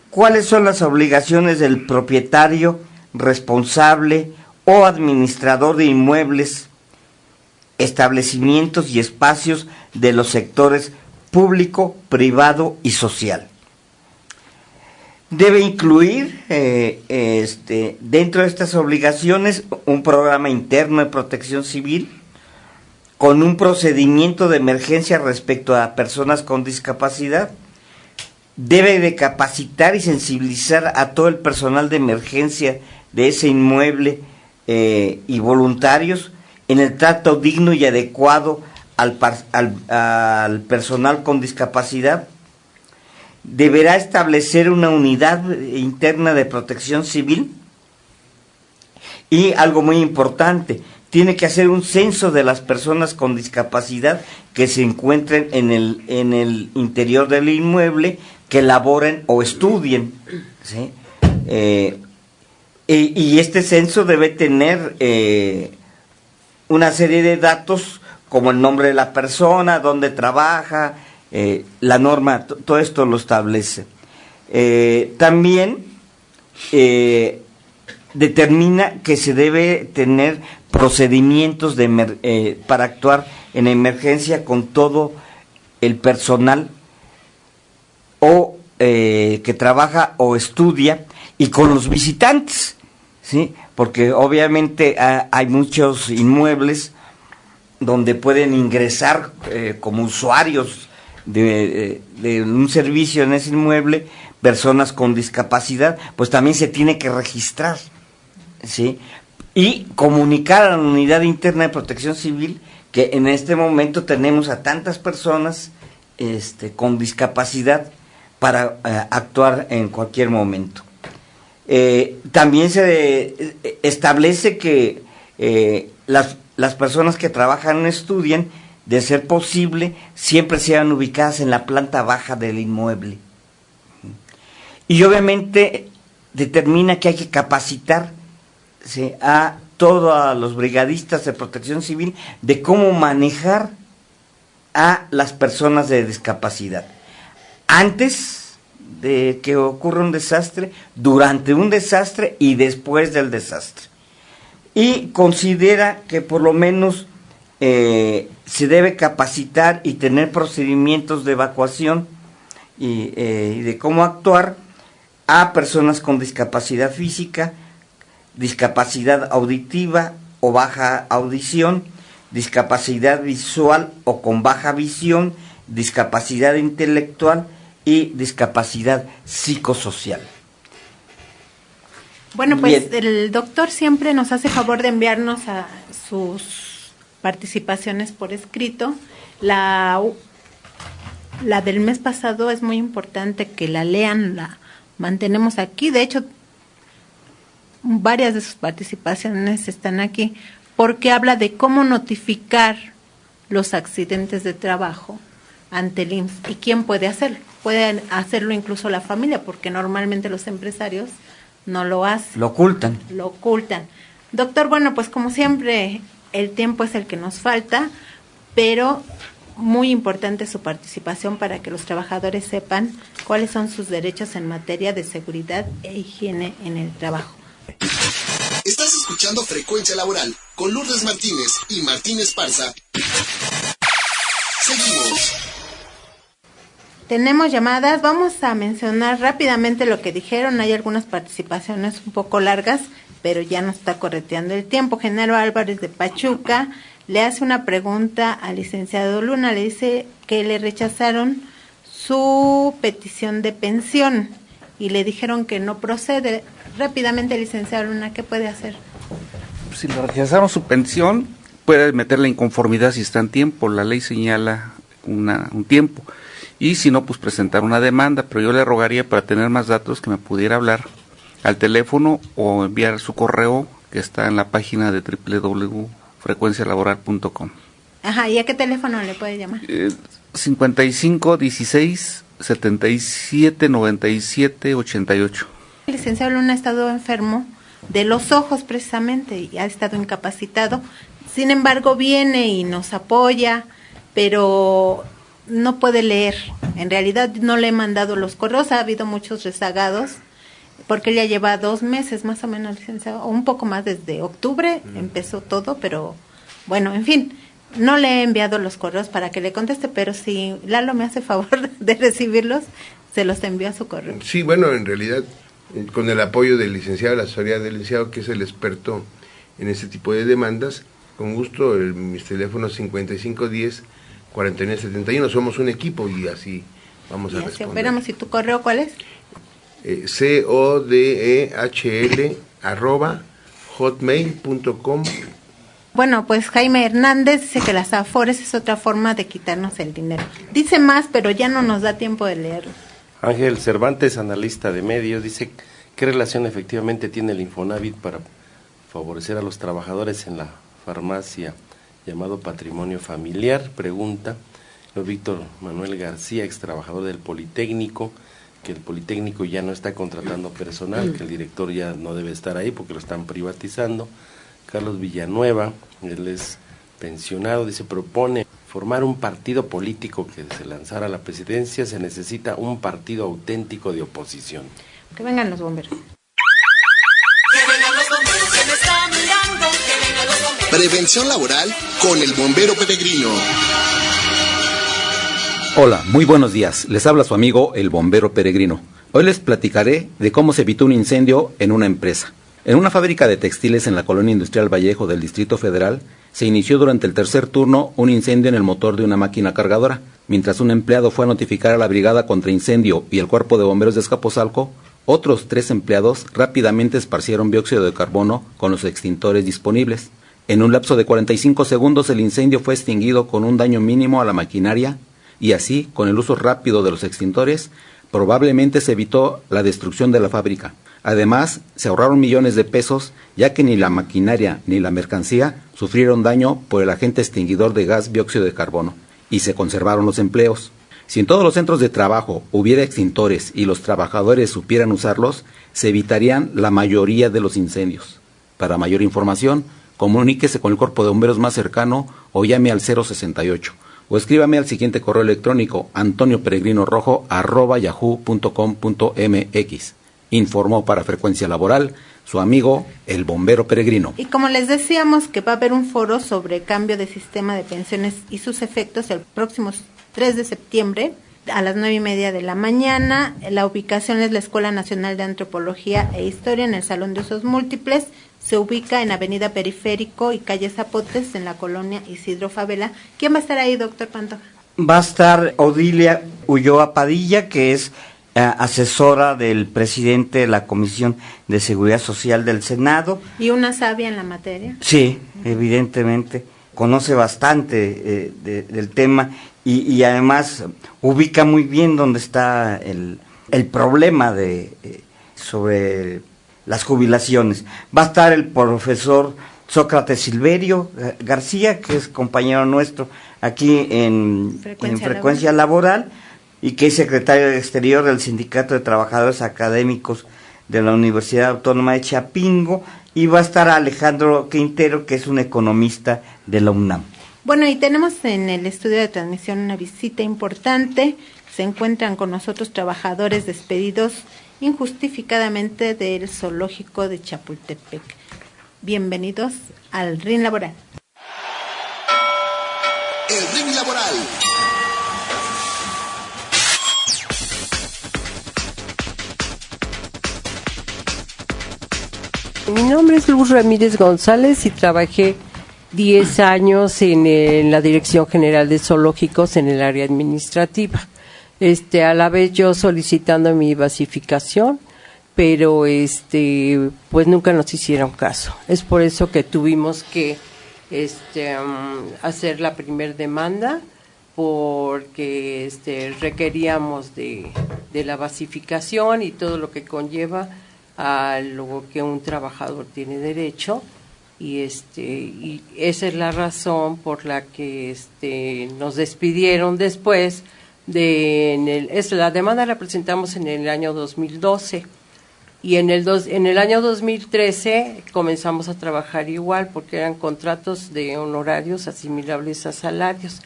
cuáles son las obligaciones del propietario, responsable o administrador de inmuebles, establecimientos y espacios de los sectores público, privado y social. Debe incluir dentro de estas obligaciones un programa interno de protección civil con un procedimiento de emergencia respecto a personas con discapacidad. Debe de capacitar y sensibilizar a todo el personal de emergencia de ese inmueble y voluntarios en el trato digno y adecuado al personal con discapacidad. Deberá establecer una unidad interna de protección civil y algo muy importante, tiene que hacer un censo de las personas con discapacidad que se encuentren en el interior del inmueble, que laboren o estudien, ¿sí? Y este censo debe tener una serie de datos como el nombre de la persona, dónde trabaja, la norma, todo esto lo establece. También determina que se debe tener procedimientos para actuar en emergencia con todo el personal que trabaja o estudia y con los visitantes, ¿sí? Porque obviamente hay muchos inmuebles donde pueden ingresar como usuarios de un servicio en ese inmueble personas con discapacidad, pues también se tiene que registrar, ¿sí? Y comunicar a la unidad interna de protección civil que en este momento tenemos a tantas personas con discapacidad para actuar en cualquier momento. También se establece que las personas que trabajan o estudian, de ser posible, siempre sean ubicadas en la planta baja del inmueble. Y obviamente determina que hay que capacitar, ¿sí?, a todos los brigadistas de protección civil de cómo manejar a las personas de discapacidad. Antes de que ocurra un desastre, durante un desastre y después del desastre. Y considera que por lo menos se debe capacitar y tener procedimientos de evacuación y de cómo actuar a personas con discapacidad física, discapacidad auditiva o baja audición, discapacidad visual o con baja visión, discapacidad intelectual y discapacidad psicosocial. Bueno, pues Bien. el doctor siempre nos hace favor de enviarnos a sus participaciones por escrito. La del mes pasado es muy importante que la lean, la mantenemos aquí. De hecho, varias de sus participaciones están aquí porque habla de cómo notificar los accidentes de trabajo ante el IMSS y quién puede hacerlo. Puede hacerlo incluso la familia, porque normalmente los empresarios no lo hacen. Lo ocultan. Lo ocultan. Doctor, bueno, pues como siempre, el tiempo es el que nos falta, pero muy importante su participación para que los trabajadores sepan cuáles son sus derechos en materia de seguridad e higiene en el trabajo. Estás escuchando Frecuencia Laboral con Lourdes Martínez y Martín Esparza. Seguimos. Tenemos llamadas, vamos a mencionar rápidamente lo que dijeron. Hay algunas participaciones un poco largas, pero ya nos está correteando el tiempo. Genaro Álvarez de Pachuca le hace una pregunta al licenciado Luna, le dice que le rechazaron su petición de pensión y le dijeron que no procede. Rápidamente, licenciado Luna, ¿qué puede hacer? Si le rechazaron su pensión, puede meter la inconformidad si está en tiempo, la ley señala un tiempo. Y si no, pues presentar una demanda, pero yo le rogaría, para tener más datos, que me pudiera hablar al teléfono o enviar su correo que está en la página de www.frecuencialaboral.com. Ajá, ¿y a qué teléfono le puede llamar? 55 16 77 97 88. El licenciado Luna ha estado enfermo de los ojos precisamente y ha estado incapacitado. Sin embargo, viene y nos apoya, pero no puede leer. En realidad no le he mandado los correos, ha habido muchos rezagados, porque él ya lleva 2 meses más o menos, licenciado, o un poco más, desde octubre empezó todo, pero bueno, en fin, no le he enviado los correos para que le conteste, pero si Lalo me hace favor de recibirlos, se los envío a su correo. Sí, bueno, en realidad, con el apoyo del licenciado, la asesoría del licenciado, que es el experto en este tipo de demandas, con gusto, mis teléfonos 5510-4971, somos un equipo y así vamos a responder. Esperamos. ¿Y tu correo cuál es? CODEHL@hotmail.com. Bueno, pues Jaime Hernández dice que las afores es otra forma de quitarnos el dinero. Dice más, pero ya no nos da tiempo de leerlo. Ángel Cervantes, analista de medios, dice: ¿qué relación efectivamente tiene el Infonavit para favorecer a los trabajadores en la farmacia llamado patrimonio familiar? Pregunta. Víctor Manuel García, ex trabajador del Politécnico, que el Politécnico ya no está contratando personal, que el director ya no debe estar ahí porque lo están privatizando. Carlos Villanueva, él es pensionado, dice: propone formar un partido político que se lanzara a la presidencia. Se necesita un partido auténtico de oposición. Que vengan los bomberos. Prevención laboral con el bombero peregrino. Hola, muy buenos días. Les habla su amigo el bombero peregrino. Hoy les platicaré de cómo se evitó un incendio en una empresa. En una fábrica de textiles en la colonia industrial Vallejo del Distrito Federal, se inició durante el tercer turno un incendio en el motor de una máquina cargadora. Mientras un empleado fue a notificar a la brigada contra incendio y el cuerpo de bomberos de Azcapotzalco, otros 3 empleados rápidamente esparcieron dióxido de carbono con los extintores disponibles. En un lapso de 45 segundos el incendio fue extinguido con un daño mínimo a la maquinaria y así, con el uso rápido de los extintores, probablemente se evitó la destrucción de la fábrica. Además, se ahorraron millones de pesos, ya que ni la maquinaria ni la mercancía sufrieron daño por el agente extinguidor de gas dióxido de carbono, y se conservaron los empleos. Si en todos los centros de trabajo hubiera extintores y los trabajadores supieran usarlos, se evitarían la mayoría de los incendios. Para mayor información, comuníquese con el cuerpo de bomberos más cercano o llame al 068. O escríbame al siguiente correo electrónico: antonioperegrinorojo@yahoo.com.mx. Informó para Frecuencia Laboral su amigo el bombero peregrino. Y como les decíamos que va a haber un foro sobre cambio de sistema de pensiones y sus efectos el próximo 3 de septiembre a las 9:30 de la mañana. La ubicación es la Escuela Nacional de Antropología e Historia en el Salón de Usos Múltiples. Se ubica en Avenida Periférico y Calle Zapotes, en la colonia Isidro Favela. ¿Quién va a estar ahí, doctor Pantoja? Va a estar Odilia Ulloa Padilla, que es asesora del presidente de la Comisión de Seguridad Social del Senado. ¿Y una sabia en la materia? Sí, evidentemente. Conoce bastante del tema y además ubica muy bien dónde está el problema sobre las jubilaciones. Va a estar el profesor Sócrates Silverio García, que es compañero nuestro aquí en Frecuencia Laboral, y que es secretario de Exterior del Sindicato de Trabajadores Académicos de la Universidad Autónoma de Chapingo, y va a estar Alejandro Quintero, que es un economista de la UNAM. Bueno, y tenemos en el estudio de transmisión una visita importante. Se encuentran con nosotros trabajadores despedidos injustificadamente del zoológico de Chapultepec. Bienvenidos al RIN Laboral. El RIN Laboral. Mi nombre es Luz Ramírez González y trabajé 10 años en la Dirección General de Zoológicos en el área administrativa. A la vez yo solicitando mi basificación, pero pues nunca nos hicieron caso. Es por eso que tuvimos que hacer la primer demanda, porque requeríamos de la basificación y todo lo que conlleva a lo que un trabajador tiene derecho, y esa es la razón por la que nos despidieron después la demanda la presentamos en el año 2012 y en el año 2013 comenzamos a trabajar igual, porque eran contratos de honorarios asimilables a salarios.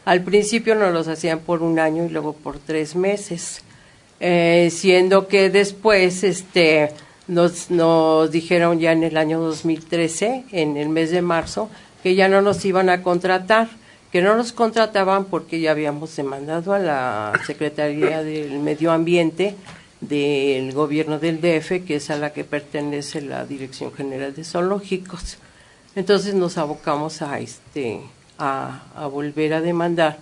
Al principio nos los hacían por 1 año y luego por 3 meses, siendo que después nos dijeron ya en el año 2013, en el mes de marzo, que ya no nos iban a contratar, que no nos contrataban porque ya habíamos demandado a la Secretaría del Medio Ambiente del gobierno del DF, que es a la que pertenece la Dirección General de Zoológicos. Entonces nos abocamos a volver a demandar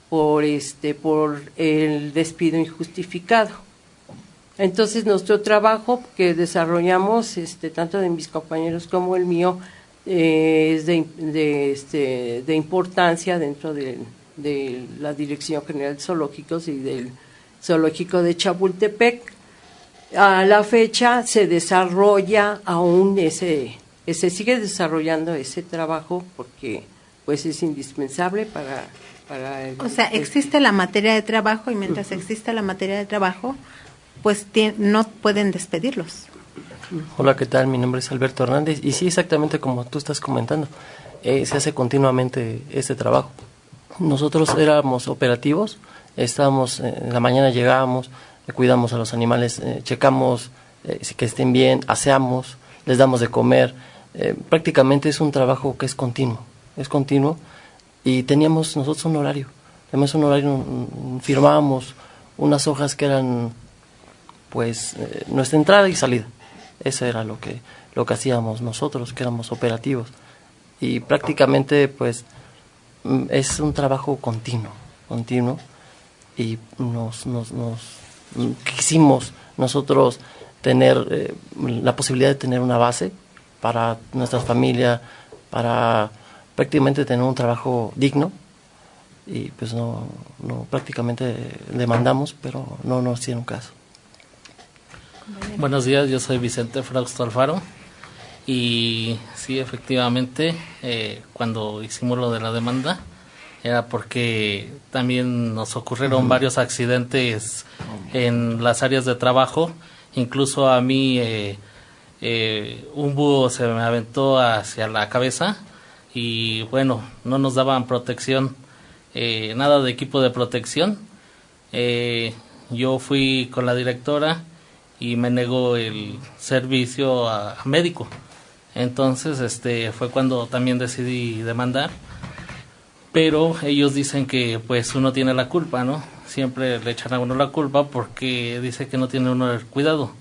por el despido injustificado. Entonces nuestro trabajo que desarrollamos, tanto de mis compañeros como el mío, es de importancia dentro de la Dirección General de Zoológicos y del Zoológico de Chapultepec. A la fecha se desarrolla aún se sigue desarrollando ese trabajo porque pues es indispensable para o sea, existe la materia de trabajo y mientras exista la materia de trabajo, pues no pueden despedirlos. Hola, ¿qué tal? Mi nombre es Alberto Hernández y sí, exactamente como tú estás comentando, se hace continuamente este trabajo. Nosotros éramos operativos, estábamos, en la mañana llegábamos, cuidamos a los animales, checamos que estén bien, aseamos, les damos de comer, prácticamente es un trabajo que es continuo y teníamos nosotros un horario, firmábamos unas hojas que eran pues nuestra entrada y salida. Eso era lo que hacíamos nosotros, que éramos operativos. Y prácticamente, pues, es un trabajo continuo. Y nos quisimos nosotros tener la posibilidad de tener una base para nuestra familia, para prácticamente tener un trabajo digno. Y pues no prácticamente demandamos, pero no nos hicieron caso. Buenos días, yo soy Vicente Frausto Alfaro y sí, efectivamente, cuando hicimos lo de la demanda era porque también nos ocurrieron varios accidentes en las áreas de trabajo, incluso a mí un búho se me aventó hacia la cabeza y bueno, no nos daban protección, nada de equipo de protección. Yo fui con la directora y me negó el servicio a médico. Entonces fue cuando también decidí demandar, pero ellos dicen que pues uno tiene la culpa, ¿no? Siempre le echan a uno la culpa porque dice que no tiene uno el cuidado.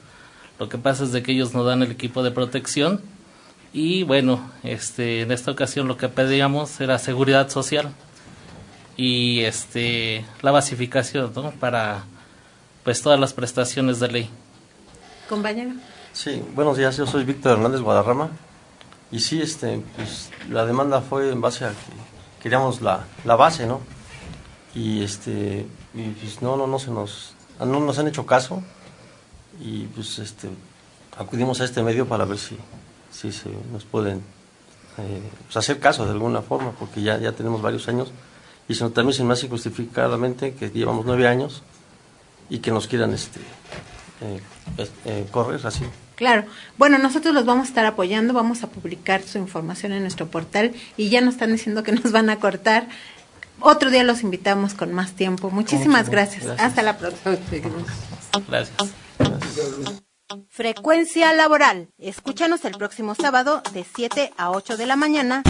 Lo que pasa es de que ellos no dan el equipo de protección y bueno, en esta ocasión lo que pedíamos era seguridad social y la basificación, ¿no? Para pues todas las prestaciones de ley. Compañero. Sí, buenos días, yo soy Víctor Hernández Guadarrama y sí, pues la demanda fue en base a que queríamos la base, ¿no? Y pues no nos han hecho caso y pues acudimos a este medio para ver si se nos pueden pues hacer caso de alguna forma, porque ya tenemos varios años y también se me hace injustificadamente que llevamos 9 años y que nos quieran correr así. Claro. Bueno, nosotros los vamos a estar apoyando, vamos a publicar su información en nuestro portal y ya nos están diciendo que nos van a cortar. Otro día los invitamos con más tiempo. Muchísimas gracias. Hasta la próxima. Gracias. Frecuencia laboral. Escúchanos el próximo sábado de 7 a 8 de la mañana